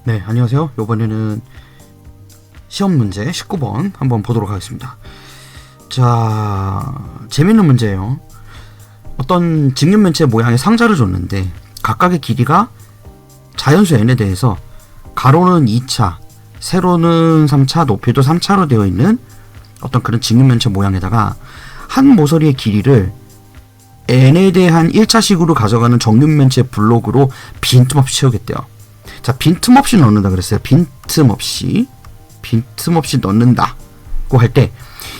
네, 안녕하세요. 이번에는 시험 문제 19번 한번 보도록 하겠습니다. 자, 재밌는 문제예요. 어떤 직육면체 모양의 상자를 줬는데 각각의 길이가 자연수 n에 대해서 가로는 2차, 세로는 3차, 높이도 3차로 되어 있는 어떤 그런 직육면체 모양에다가 한 모서리의 길이를 n에 대한 1차식으로 가져가는 정육면체 블록으로 빈틈없이 채우겠대요. 자, 빈틈없이 넣는다 그랬어요. 빈틈없이 넣는다고 할 때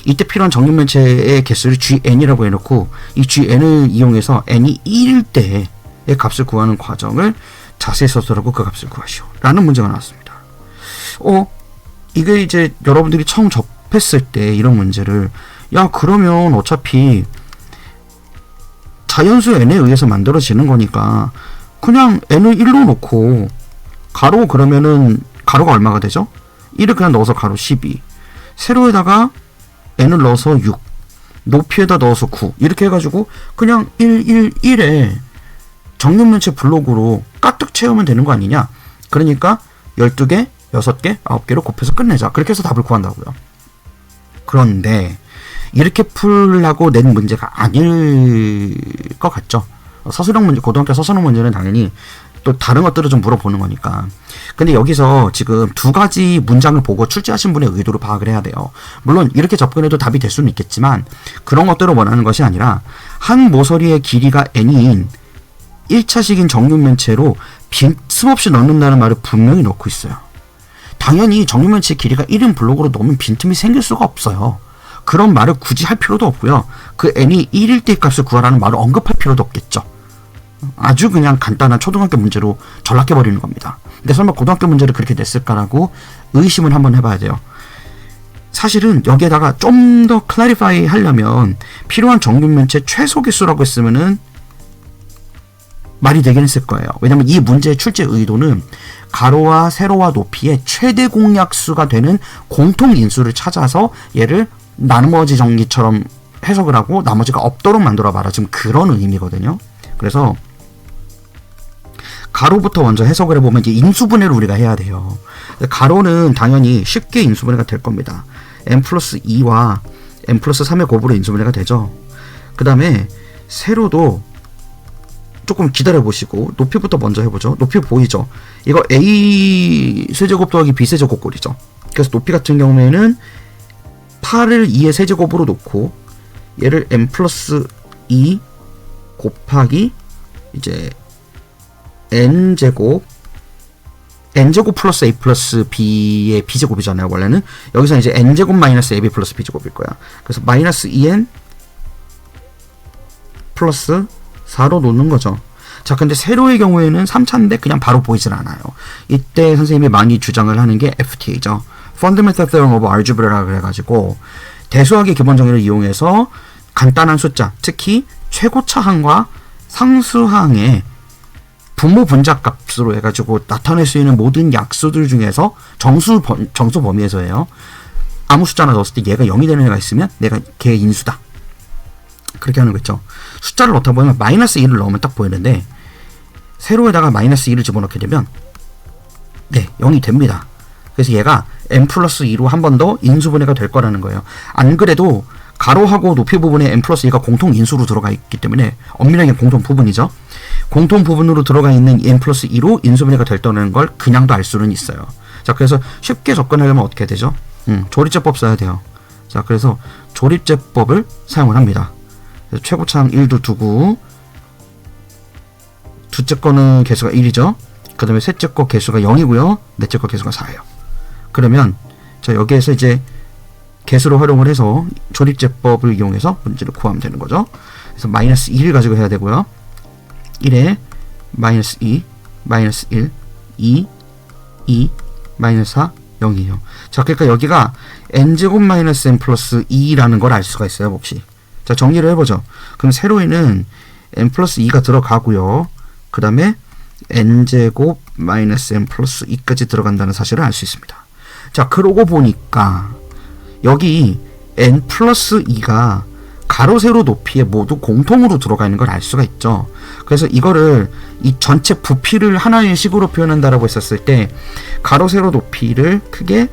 이때 필요한 정육면체의 개수를 GN이라고 해놓고 이 GN을 이용해서 n이 1일 때의 값을 구하는 과정을 자세히 써서라고 그 값을 구하시오 라는 문제가 나왔습니다. 이게 이제 여러분들이 처음 접했을 때 이런 문제를 그러면 어차피 자연수 n에 의해서 만들어지는 거니까 그냥 n을 1로 놓고 가로 그러면은 가로가 얼마가 되죠? 1을 그냥 넣어서 가로 12, 세로에다가 n을 넣어서 6, 높이에다 넣어서 9 이렇게 해가지고 그냥 1에 정육면체 블록으로 까뜩 채우면 되는 거 아니냐? 그러니까 12개, 6개, 9개로 곱해서 끝내자. 그렇게 해서 답을 구한다고요. 그런데 이렇게 풀라고 낸 문제가 아닐 것 같죠? 서술형 문제, 고등학교 서술형 문제는 당연히 또 다른 것들을 좀 물어보는 거니까. 근데 여기서 지금 두 가지 문장을 보고 출제하신 분의 의도를 파악을 해야 돼요. 물론 이렇게 접근해도 답이 될 수는 있겠지만 그런 것들을 원하는 것이 아니라 한 모서리의 길이가 n인 1차식인 정육면체로 빈틈없이 넣는다는 말을 분명히 넣고 있어요. 당연히 정육면체 길이가 1인 블록으로 넣으면 빈틈이 생길 수가 없어요. 그런 말을 굳이 할 필요도 없고요. 그 n이 1일 때 값을 구하라는 말을 언급할 필요도 없겠죠. 아주 그냥 간단한 초등학교 문제로 전락해버리는 겁니다. 근데 설마 고등학교 문제를 그렇게 냈을까라고 의심을 한번 해봐야 돼요. 사실은 여기에다가 좀 더 클래리파이 하려면 필요한 정육면체 최소 개수라고 했으면은 말이 되긴 했을 거예요. 왜냐면 이 문제의 출제 의도는 가로와 세로와 높이의 최대 공약수가 되는 공통인수를 찾아서 얘를 나머지 정리처럼 해석을 하고 나머지가 없도록 만들어 봐라. 지금 그런 의미거든요. 그래서 가로부터 먼저 해석을 해보면 이제 인수분해를 우리가 해야 돼요. 가로는 당연히 쉽게 인수분해가 될 겁니다. n 플러스 2와 n 플러스 3의 곱으로 인수분해가 되죠. 그 다음에 세로도 조금 기다려보시고 높이부터 먼저 해보죠. 높이 보이죠? 이거 a 세제곱 더하기 b 세제곱 꼴이죠. 그래서 높이 같은 경우에는 8을 2의 세제곱으로 놓고 얘를 n 플러스 2 곱하기 이제 n제곱 플러스 a 플러스 b의 b제곱이잖아요. 원래는 여기서 이제 n제곱 마이너스 ab 플러스 b제곱일 거야. 그래서 마이너스 2n 플러스 4로 놓는 거죠. 자, 근데 세로의 경우에는 3차인데 그냥 바로 보이질 않아요. 이때 선생님이 많이 주장을 하는 게 FTA죠. Fundamental Theorem of Algebra라고 해가지고 대수학의 기본 정의를 이용해서 간단한 숫자, 특히 최고차항과 상수항의 분모 분자 값으로 해가지고 나타낼 수 있는 모든 약수들 중에서 정수 범위에서예요. 아무 숫자 하나 넣었을 때 얘가 0이 되는 애가 있으면 내가 걔의 인수다. 그렇게 하는 거 있죠. 숫자를 넣다 보면 마이너스 1을 넣으면 딱 보이는데 세로에다가 마이너스 2를 집어넣게 되면 0이 됩니다. 그래서 얘가 n 플러스 2로 한 번 더 인수분해가 될 거라는 거예요. 안 그래도 가로하고 높이 부분에 n 플러스 2가 공통 인수로 들어가 있기 때문에 엄밀하게 공통 부분이죠. 공통 부분으로 들어가 있는 n 플러스 2로 인수분해가 됐다는 걸 그냥도 알 수는 있어요. 자, 그래서 쉽게 접근하려면 어떻게 되죠? 조립제법 써야 돼요. 자, 그래서 조립제법을 사용을 합니다. 최고차항 1도 두고 둘째 거는 개수가 1이죠. 그 다음에 셋째 거 개수가 0이고요. 넷째 거 개수가 4예요. 그러면 자, 여기에서 이제 개수로 활용을 해서 조립제법을 이용해서 문제를 구하면 되는 거죠. 그래서 마이너스 2를 가지고 해야 되고요. 1에 마이너스 2, 마이너스 1, 2, 마이너스 4, 0이에요. 자, 그러니까 여기가 n제곱 마이너스 n 플러스 2라는 걸 알 수가 있어요. 혹시. 자, 정리를 해보죠. 그럼 세로에는 n 플러스 2가 들어가고요. 그 다음에 n제곱 마이너스 n 플러스 2까지 들어간다는 사실을 알 수 있습니다. 자, 그러고 보니까 여기 n 플러스 2가 가로 세로 높이에 모두 공통으로 들어가 있는 걸 알 수가 있죠. 그래서 이거를 이 전체 부피를 하나의 식으로 표현한다라고 했었을 때 가로 세로 높이를 크게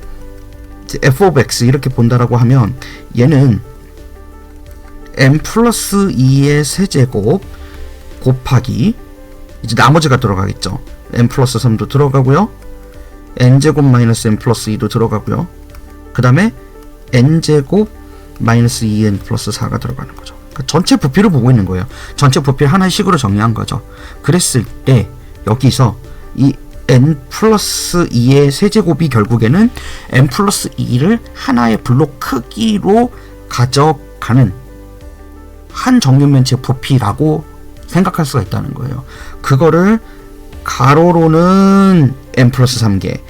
f of x 이렇게 본다라고 하면 얘는 n 플러스 2의 세제곱 곱하기 이제 나머지가 들어가겠죠. n 플러스 3도 들어가고요. n제곱 마이너스 n 플러스 2도 들어가고요. 그 다음에 n제곱 마이너스 2n 플러스 4가 들어가는 거죠. 그러니까 전체 부피를 보고 있는 거예요. 전체 부피를 하나의 식으로 정리한 거죠. 그랬을 때 여기서 이 n 플러스 2의 세제곱이 결국에는 n 플러스 2를 하나의 블록 크기로 가져가는 한 정육면체 부피라고 생각할 수가 있다는 거예요. 그거를 가로로는 n 플러스 3개,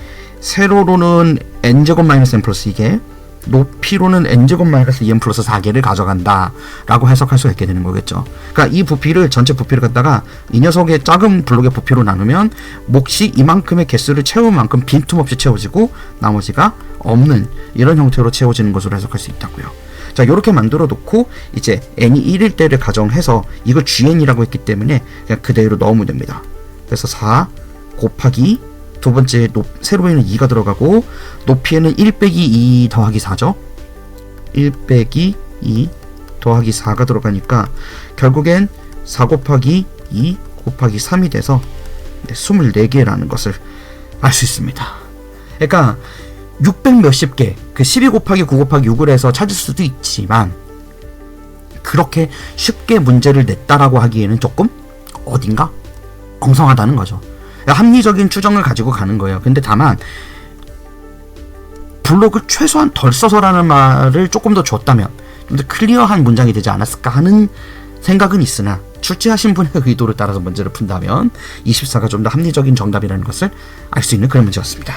세로로는 n제곱 마이너스 n 플러스 2개, 높이로는 n제곱 마이너스 2n 플러스 4개를 가져간다 라고 해석할 수가 있게 되는 거겠죠. 그러니까 이 부피를 전체 부피를 갖다가 이 녀석의 작은 블록의 부피로 나누면 몫이 이만큼의 개수를 채울 만큼 빈틈없이 채워지고 나머지가 없는 이런 형태로 채워지는 것으로 해석할 수 있다고요. 자, 이렇게 만들어 놓고 이제 n이 1일 때를 가정해서 이걸 gn이라고 했기 때문에 그냥 그대로 넣으면 됩니다. 그래서 4 곱하기 두 번째 세로에는 2가 들어가고 높이에는 1 빼기 2 더하기 4죠. 1 빼기 2 더하기 4가 들어가니까 결국엔 4 곱하기 2 곱하기 3이 돼서 24개라는 것을 알 수 있습니다. 그러니까 600 몇십 개, 그 12 곱하기 9 곱하기 6을 해서 찾을 수도 있지만 그렇게 쉽게 문제를 냈다라고 하기에는 조금 어딘가 엉성하다는 거죠. 합리적인 추정을 가지고 가는 거예요. 근데 다만 블록을 최소한 덜 써서라는 말을 조금 더 줬다면 좀 더 클리어한 문장이 되지 않았을까 하는 생각은 있으나 출제하신 분의 의도를 따라서 문제를 푼다면 24가 좀 더 합리적인 정답이라는 것을 알 수 있는 그런 문제였습니다.